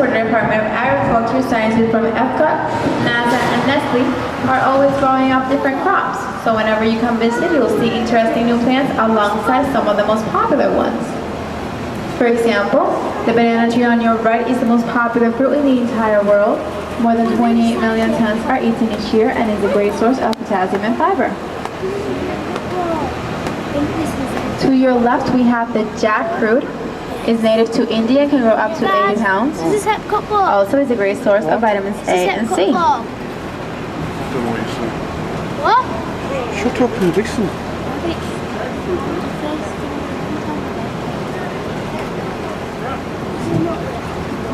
for the Department of Agriculture, scientists from Epcot, NASA, and Nestle are always growing up different crops. So whenever you come visit, you'll see interesting new plants alongside some of the most popular ones. For example, the banana tree on your right is the most popular fruit in the entire world. More than 28 million tons are eaten each year and is a great source of potassium and fiber. To your left, we have the jackfruit. It's native to India and can grow up to 80 pounds. This is Epcot ball. Also, is a great source of vitamins A and C. Ball. I don't know what you're saying. What? Shut up and listen.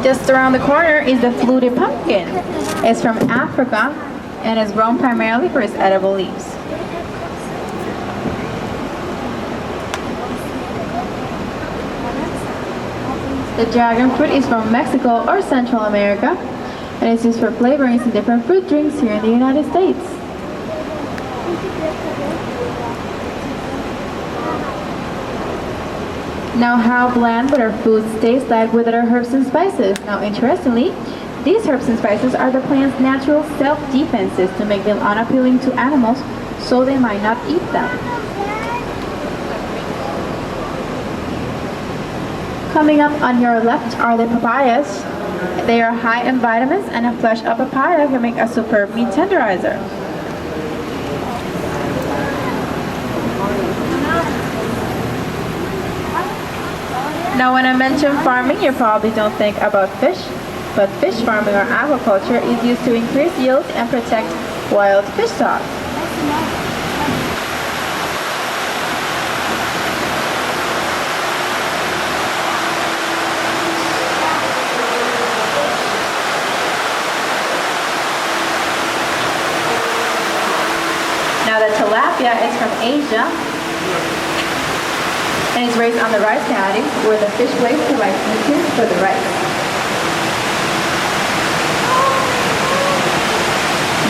Just around the corner is the fluted pumpkin. It's from Africa and is grown primarily for its edible leaves. The dragon fruit is from Mexico or Central America and is used for flavorings in different fruit drinks here in the United States. Now, how bland would our foods taste like without our herbs and spices? Now, interestingly, these herbs and spices are the plant's natural self-defenses to make them unappealing to animals so they might not eat them. Coming up on your left are the papayas. They are high in vitamins and a flesh of papaya can make a superb meat tenderizer. Now, when I mention farming, you probably don't think about fish, but fish farming or aquaculture is used to increase yields and protect wild fish stocks. Now, the tilapia is from Asia and is raised on the rice paddy where the fish waste provides nutrients for the rice.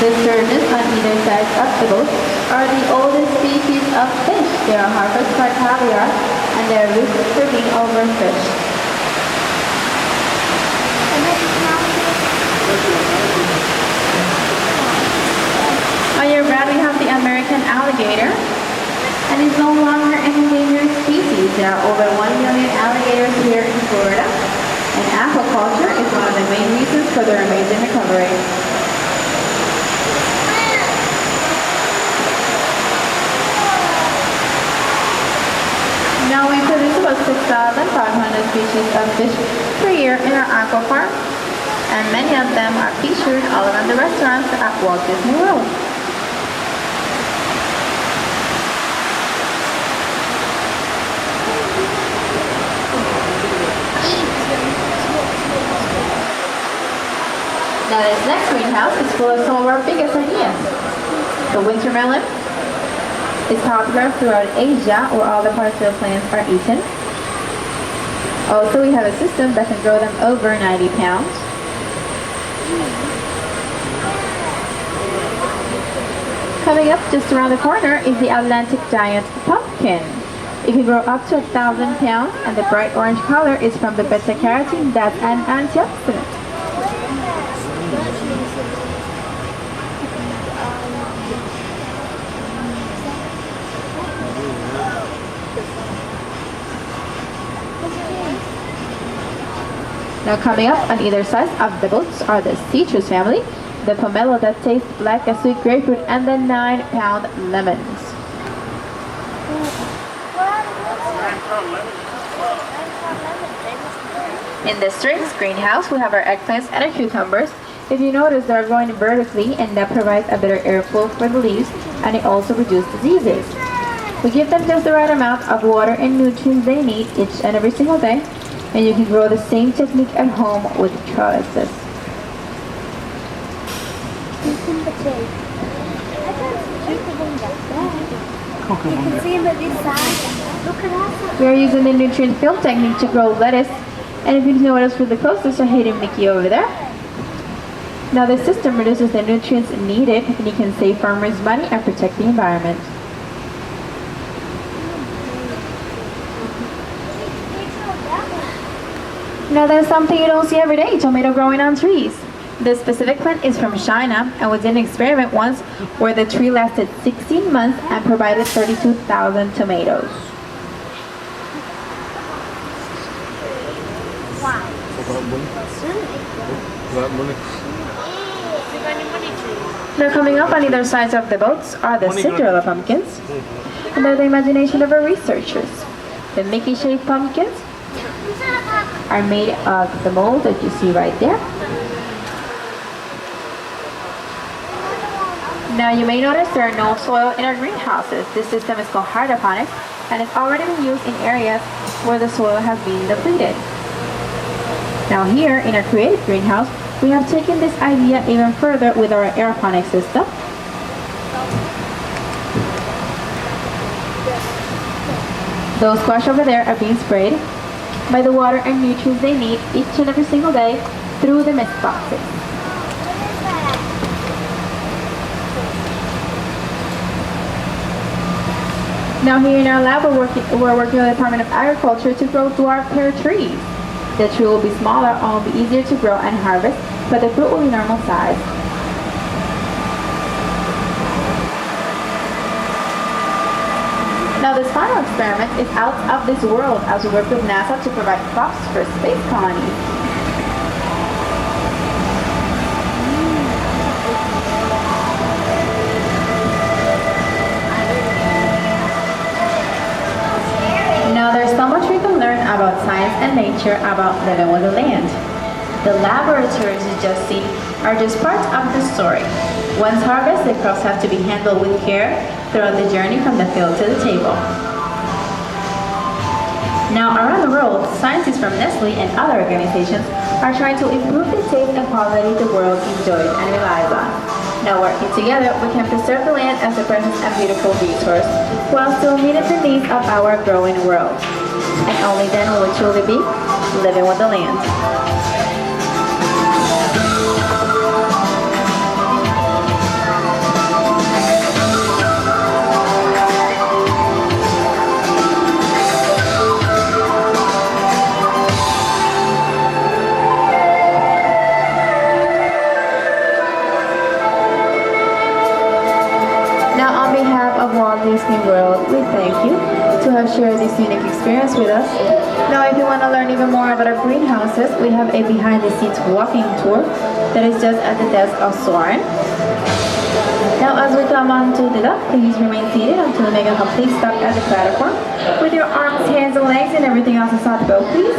The sturgeons on either side of the boat are the oldest species of fish. They are harvested by caviar and they are used for being overfished. On your right we have the American alligator, and is no longer an endangered species. There are over 1 million alligators here in Florida, and aquaculture is one of the main reasons for their amazing recovery. Now we produce about 6,500 species of fish per year in our aqua farm, and many of them are featured all around the restaurants at Walt Disney World. Now this next greenhouse is full of some of our biggest ideas. The winter melon is popular throughout Asia where all the parts of the plants are eaten. Also, we have a system that can grow them over 90 pounds. Coming up just around the corner is the Atlantic giant pumpkin. It can grow up to 1,000 pounds and the bright orange color is from the beta-carotene that's an antioxidant. Now coming up on either side of the boats are the citrus family, the pomelo that tastes like a sweet grapefruit, and the 9-pound lemons. In the strings greenhouse, we have our eggplants and our cucumbers. If you notice, they are growing vertically, and that provides a better airflow for the leaves, and it also reduces diseases. We give them just the right amount of water and nutrients they need each and every single day, and you can grow the same technique at home with trellises. We are using the nutrient film technique to grow lettuce, and if you notice really close, there's a hidden Mickey over there. Now this system reduces the nutrients needed, and you can save farmers money and protect the environment. Now there's something you don't see every day, tomato growing on trees. This specific plant is from China and was in an experiment once where the tree lasted 16 months and provided 32,000 tomatoes. That money. Now coming up on either sides of the boats are the Cinderella pumpkins, and they're the imagination of our researchers. The Mickey-shaped pumpkins are made of the mold that you see right there. Now you may notice there are no soil in our greenhouses. This system is called hydroponics, and it's already been used in areas where the soil has been depleted. Now here in our creative greenhouse, we have taken this idea even further with our aeroponic system. Those squash over there are being sprayed by the water and nutrients they need each and every single day through the mist boxes. Now here in our lab, we're working with the Department of Agriculture to grow dwarf pear trees. The tree will be smaller and will be easier to grow and harvest, but the fruit will be normal size. Now this final experiment is out of this world as we work with NASA to provide crops for space colonies. Now there's so much we can learn about science and nature about living with the land. The laboratories you just see are just part of the story. Once harvested, crops have to be handled with care throughout the journey from the field to the table. Now around the world, scientists from Nestle and other organizations are trying to improve the taste and quality the world enjoys and relies on. Now working together, we can preserve the land as a precious and beautiful resource, while still meeting the needs of our growing world. And only then will we truly be living with the land. Walt Disney World, we thank you to have shared this unique experience with us. Now if you want to learn even more about our greenhouses, we have a behind the scenes walking tour that is just at the desk of Soren. Now as we come onto the dock, please remain seated until we make a complete stop at the platform with your arms, hands and legs and everything else inside the boat, please.